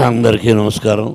అందరికీ నమస్కారం.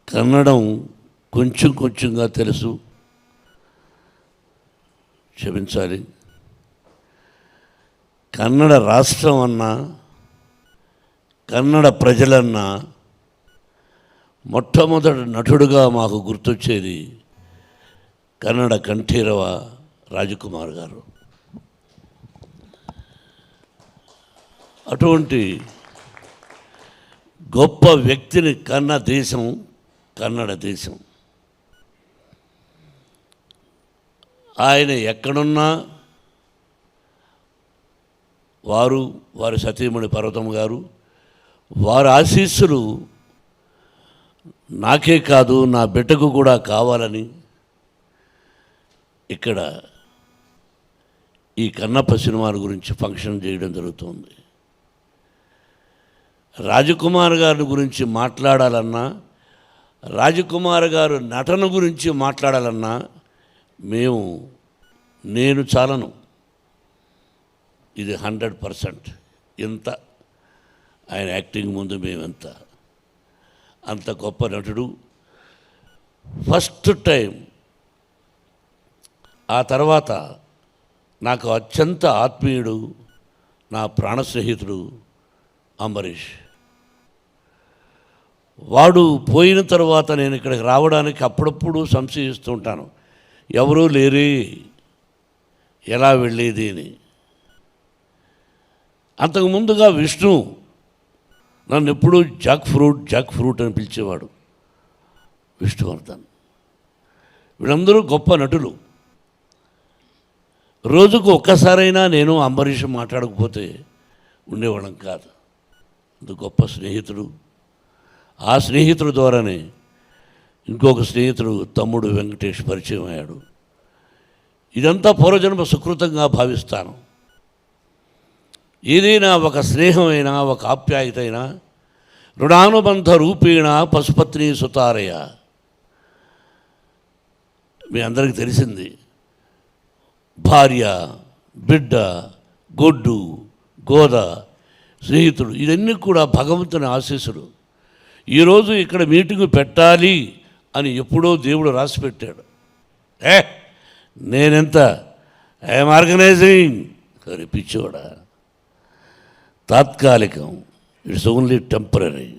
కన్నడం కొంచెంగా తెలుసు, క్షమించాలి. కన్నడ రాష్ట్రం అన్నా, కన్నడ ప్రజలన్నా మొట్టమొదటి నటుడుగా మాకు గుర్తొచ్చేది కన్నడ కంఠీరవ రాజకుమార్ గారు. అటువంటి గొప్ప వ్యక్తిని కన్న దేశం కన్నడ దేశం. ఆయన ఎక్కడున్నా వారి సతీమణి పర్వతం గారు, వారి ఆశీస్సులు నాకే కాదు నా బిడ్డకు కూడా కావాలని ఇక్కడ ఈ కన్నప్ప సినిమాల గురించి ఫంక్షన్ చేయడం జరుగుతుంది. రాజకుమార్ గారి గురించి మాట్లాడాలన్నా, రాజకుమార్ గారు నటన గురించి మాట్లాడాలన్నా నేను చాలను. ఇది 100%. ఎంత ఆయన యాక్టింగ్ ముందు మేమెంత అంత గొప్ప నటుడు. ఫస్ట్ టైం ఆ తర్వాత నాకు అత్యంత ఆత్మీయుడు, నా ప్రాణ స్నేహితుడు అంబరీష్. వాడు పోయిన తర్వాత నేను ఇక్కడికి రావడానికి అప్పుడప్పుడు సంశయిస్తూ ఉంటాను, ఎవరూ లేరే, ఎలా వెళ్ళేది అని. అంతకుముందుగా విష్ణు నన్ను ఎప్పుడూ జాక్ ఫ్రూట్ అని పిలిచేవాడు, విష్ణువర్ధన్. వీళ్ళందరూ గొప్ప నటులు. రోజుకు ఒక్కసారైనా నేను అంబరీష్ మాట్లాడకపోతే ఉండేవాళ్ళం కాదు. అది గొప్ప స్నేహితుడు. ఆ స్నేహితుడి ద్వారానే ఇంకొక స్నేహితుడు తమ్ముడు వెంకటేష్ పరిచయం అయ్యాడు. ఇదంతా పూర్వజన్మ సుకృతంగా భావిస్తాను. ఏదైనా ఒక స్నేహమైనా, ఒక ఆప్యాయత అయినా రుణానుబంధ రూపేణ పశుపత్ని సుతారయ. మీ అందరికీ తెలిసింది, భార్య, బిడ్డ, గొడ్డు, గోద, స్నేహితుడు, ఇవన్నీ కూడా భగవంతుని ఆశీస్సులు. ఈరోజు ఇక్కడ మీటింగు పెట్టాలి అని ఎప్పుడో దేవుడు రాసి పెట్టాడు. నేనెంత ఐఎమ్ ఆర్గనైజింగ్ అని పిచ్చోడా. తాత్కాలికం, it's only temporary.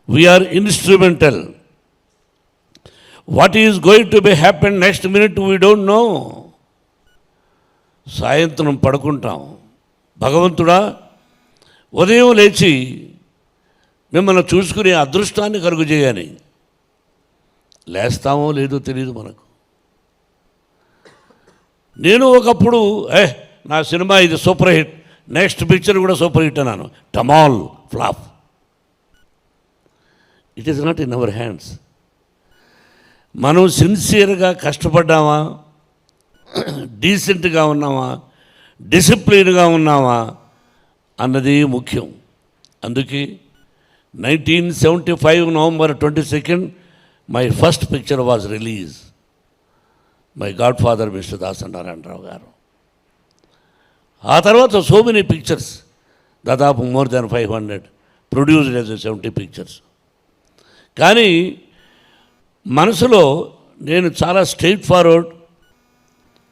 We are instrumental. What is going to be happen next minute we don't know. సాయంత్రం పడుకుంటాం, భగవంతుడా ఉదయం లేచి మిమ్మల్ని చూసుకునే అదృష్టాన్ని కలుగు చేయని. లేస్తామో లేదో తెలియదు మనకు. నేను ఒకప్పుడు నా సినిమా ఇది సూపర్ హిట్, నెక్స్ట్ పిక్చర్ కూడా సూపర్ హిట్ అన్నాను. Total flop. It is not in our hands. మనం సిన్సియర్గా కష్టపడ్డామా, డీసెంట్గా ఉన్నామా, డిసిప్లిన్గా ఉన్నామా అన్నది ముఖ్యం. అందుకే 1975 November 22 my first picture was release. My God father mister Dasa Narayana Rao గారు. ఆ తర్వాత సో మెనీ పిక్చర్స్, దాదాపు more than 500 produced as 70 pictures. కానీ మనసులో నేను చాలా straight forward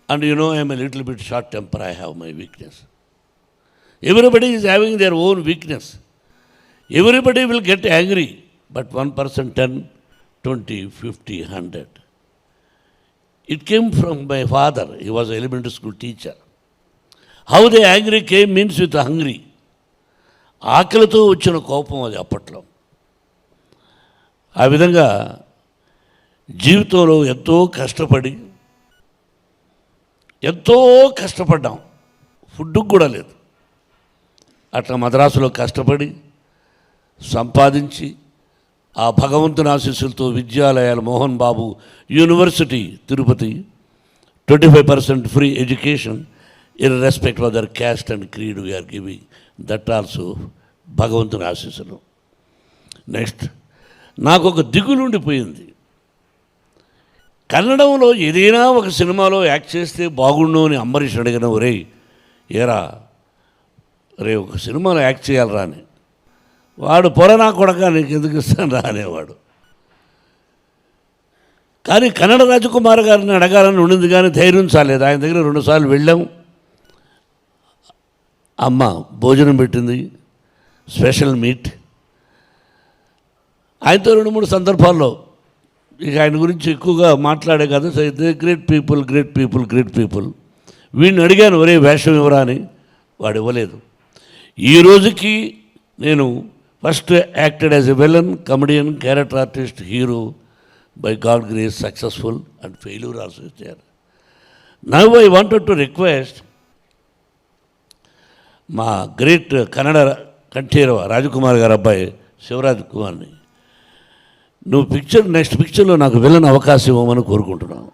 and I'm a little bit short temper. I have my weakness. Everybody is having their own weakness. Everybody will get angry, but 1%, 10, 20, 50, 100. It came from my father. He was an elementary school teacher. How the angry came means with hungry. ఆకలితో వచ్చిన కోపం అది అప్పట్లో. ఆ విధంగా జీవితంలో ఎంతో కష్టపడ్డాం. ఫుడ్కి కూడా లేదు. అట్లా మద్రాసులో కష్టపడి సంపాదించి ఆ భగవంతుని ఆశీస్సులతో విద్యాలయాలు, Mohan Babu university Tirupati, 25% free education irrespective of their caste and creed we are giving. That also భగవంతుని ఆశీస్సులు. నెక్స్ట్ నాకు ఒక దిగులు ఉండిపోయింది. కన్నడంలో ఏదైనా ఒక సినిమాలో యాక్ట్ చేస్తే బాగుండు అని అంబరీష్ అడిగిన ఒరే ఏరా రే ఒక సినిమాలో యాక్ట్ చేయాలరా అని. వాడు పొరనా కొడక నీకు ఎందుకు ఇస్తాను రా అనేవాడు. కానీ కన్నడ రాజకుమార్ గారిని అడగాలని ఉండింది, కానీ ధైర్యం చాలేదు. ఆయన దగ్గర 2 సార్లు వెళ్ళాం. అమ్మ భోజనం పెట్టింది, స్పెషల్ మీట్. ఆయనతో 2-3 సందర్భాల్లో ఇక ఆయన గురించి ఎక్కువగా మాట్లాడే కదా. Great people great people great people. వీడిని అడిగాను ఒరే వేషం ఇవ్వరా అని, వాడు ఇవ్వలేదు. ఈ రోజుకి నేను first acted as a villain, comedian, character artist, hero, by God grace successful and failure also is there. Now I wanted to request మా గ్రేట్ కన్నడ కంఠీరవ రాజకుమార్ గారు అబ్బాయి శివరాజ్ కుమార్ని, నువ్వు నెక్స్ట్ పిక్చర్లో నాకు విలన్ అవకాశం ఇవ్వమని కోరుకుంటున్నాను.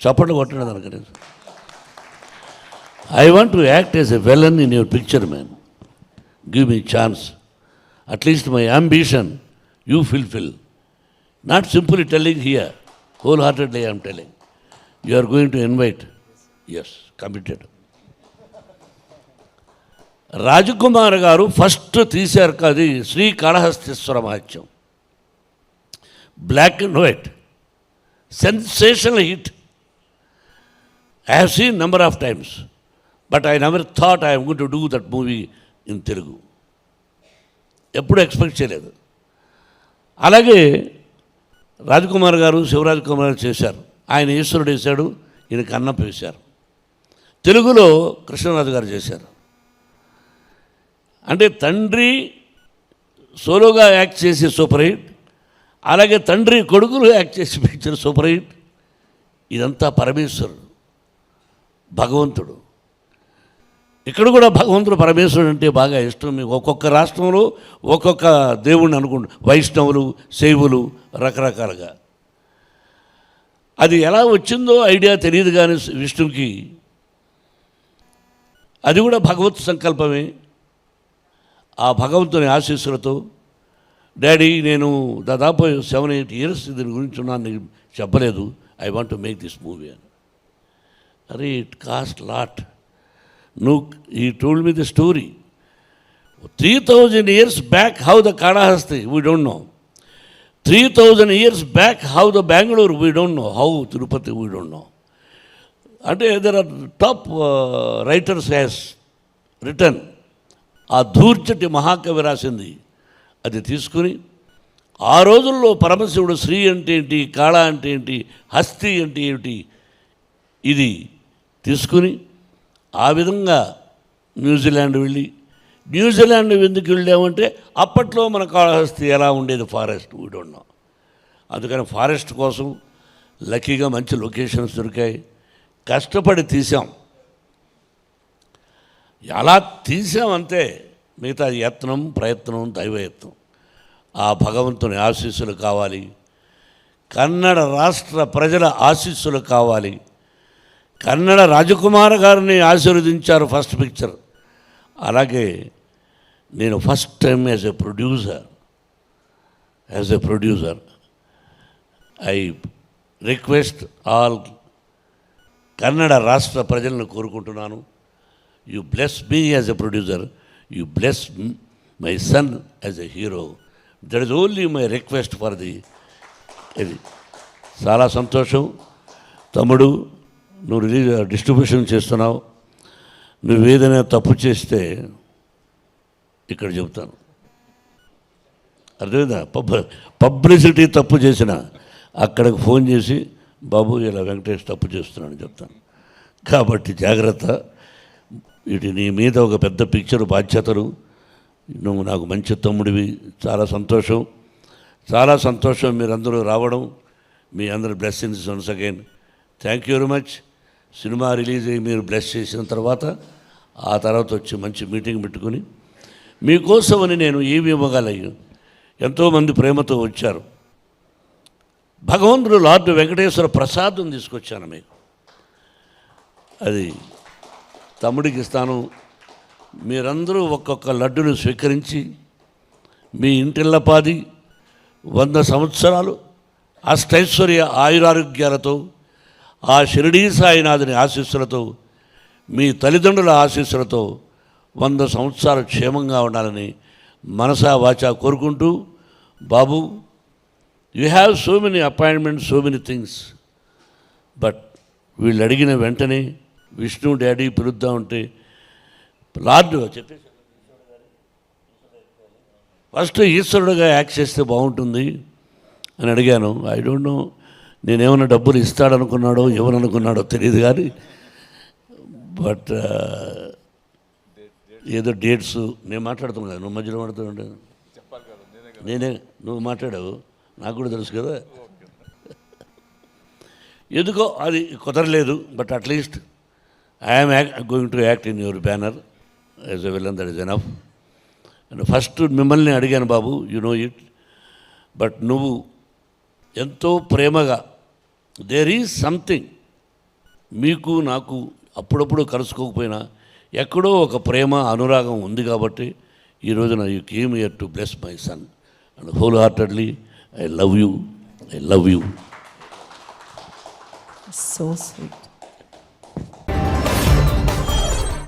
చప్పట్లు కొట్టడం దానికి. I want to act as a villain in your picture man. Give me chance. At least my ambition you fulfil. Not simply telling here, wholeheartedly I am telling. You are going to invite. Yes, committed. Rajkumar గారు first తీశారు కాదు Srikalahastiswara Mahatyam. Black and white, sensational hit. I have seen number of times, but I never thought I am going to do that movie in Telugu. ఎప్పుడు expect చేయలేదు. అలాగే రాజకుమార్ గారు శివరాజ్ కుమార్ చేశారు. ఆయన ఈశ్వరుడు వేశాడు, ఈయన కన్నప్ప వేశారు. తెలుగులో కృష్ణరాజు గారు చేశారు. అంటే తండ్రి సోలోగా యాక్ట్ చేసి సూపర్ హిట్, అలాగే తండ్రి కొడుకులు యాక్ట్ చేసి పిక్చర్ సూపర్ హిట్. ఇదంతా పరమేశ్వరుడు, భగవంతుడు. ఇక్కడ కూడా భగవంతుడు పరమేశ్వరుడు అంటే బాగా ఇష్టం. మీకు ఒక్కొక్క రాష్ట్రంలో ఒక్కొక్క దేవుణ్ణి అనుకుంటు, వైష్ణవులు, శైవులు, రకరకాలుగా. అది ఎలా వచ్చిందో ఐడియా తెలియదు, కానీ విష్ణుకి అది కూడా భగవత్ సంకల్పమే. ఆ భగవంతుని ఆశీస్సులతో డాడీ నేను దాదాపు 7-8 years దీని గురించి ఉన్నాను, నీకు చెప్పలేదు. I want to make this movie అని. అరే it cost lot. He told me the story. 3,000 years back, how the Kalahasti, we don't know. 3,000 years back, how the Bangalore, we don't know. How Tirupati, we don't know. And there are top writers has written. ఆ ధూర్చటి మహాకవి రాసింది. అది తీసుకుని ఆ రోజుల్లో పరమశివుడు శ్రీ అంటే ఏంటి, కాళ అంటే ఏంటి, హస్తి అంటే ఏమిటి, ఇది తీసుకుని ఆ విధంగా న్యూజిలాండ్ వెళ్ళి, న్యూజిలాండ్ ఎందుకు వెళ్ళామంటే అప్పట్లో మన కాళహస్తి ఎలా ఉండేది, ఫారెస్ట్, వీ డోంట్ నో. అందుకని ఫారెస్ట్ కోసం లక్కీగా మంచి లొకేషన్స్ దొరికాయి, కష్టపడి తీసాం. ఎలా తీసామంతే, మిగతా యత్నం, ప్రయత్నం, దైవయత్నం. ఆ భగవంతుని ఆశీస్సులు కావాలి, కన్నడ రాష్ట్ర ప్రజల ఆశీస్సులు కావాలి. కన్నడ రాజకుమార్ గారిని ఆశీర్వదించారు ఫస్ట్ పిక్చర్. అలాగే నేను first time as a producer I request all Kannada రాష్ట్ర ప్రజలను కోరుకుంటున్నాను, you bless me as a producer, you bless my son as a hero. That is only my request for the. ఇది చాలా సంతోషం తమ్ముడు, నువ్వు డిస్ట్రిబ్యూషన్ చేస్తున్నావు. నువ్వు ఏదైనా తప్పు చేస్తే ఇక్కడ చెబుతాను, అర్థమైందా? పబ్లిసిటీ తప్పు చేసిన అక్కడికి ఫోన్ చేసి బాబు ఇలా వెంకటేష్ తప్పు చేస్తున్నాను చెప్తాను. కాబట్టి జాగ్రత్త. ఇటు నీ మీద ఒక పెద్ద పిక్చర్ బాధ్యతలు. నువ్వు నాకు మంచి తమ్ముడివి. చాలా సంతోషం, చాలా సంతోషం మీరందరూ రావడం. మీ అందరి blessings once again. Thank you very much. Cinema release అయ్యి మీరు బ్లెస్ చేసిన తర్వాత ఆ తర్వాత వచ్చి మంచి మీటింగ్ పెట్టుకుని మీకోసమని నేను ఏమి ఇవ్వగలను. ఎంతోమంది ప్రేమతో వచ్చారు. భగవంతుడు లార్డ్ వెంకటేశ్వర ప్రసాదం తీసుకొచ్చాను మీకు, అది తమ్ముడికి ఇస్తాను. మీరందరూ ఒక్కొక్క లడ్డును స్వీకరించి మీ ఇంటిల్లపాది 100 సంవత్సరాలు అష్టైశ్వర్య ఆయురారోగ్యాలతో ఆ షిరిడీ సాయినాథుని ఆశీస్సులతో మీ తల్లిదండ్రుల ఆశీస్సులతో 100 సంవత్సరాలు క్షేమంగా ఉండాలని మనసా వాచా కోరుకుంటూ, బాబు, you have so many appointments, so many things, but వీళ్ళు అడిగిన వెంటనే విష్ణు డాడీ పిలుద్దాం ఉంటే లార్డ్ చెప్పేసి ఫస్ట్ ఈశ్వరుడుగా యాక్ట్ చేస్తే బాగుంటుంది అని అడిగాను. ఐ డోంట్ నో, నేనేమన్నా డబ్బులు ఇస్తాడనుకున్నాడో ఎవరనుకున్నాడో తెలియదు కానీ, బట్ ఏదో డేట్స్ నేను మాట్లాడుతున్నాను కదా, నువ్వు మధ్యలో మాట్లాడుతుంటే నువ్వు మాట్లాడావు, నాకు కూడా తెలుసు కదా. ఎందుకో అది కుదరలేదు, but at least I'm going to act in your banner as a villain, that is enough. And first మిమ్మల్ని అడిగాను, బాబు, యు నో ఇట్, బట్ నువ్వు ఎంతో ప్రేమగా, దేర్ ఈజ్ సంథింగ్, మీకు నాకు అప్పుడప్పుడు కలుసుకోకపోయినా ఎక్కడో ఒక ప్రేమ అనురాగం ఉంది కాబట్టి ఈ రోజున you came here to bless my son and whole heartedly I love you. So sweet.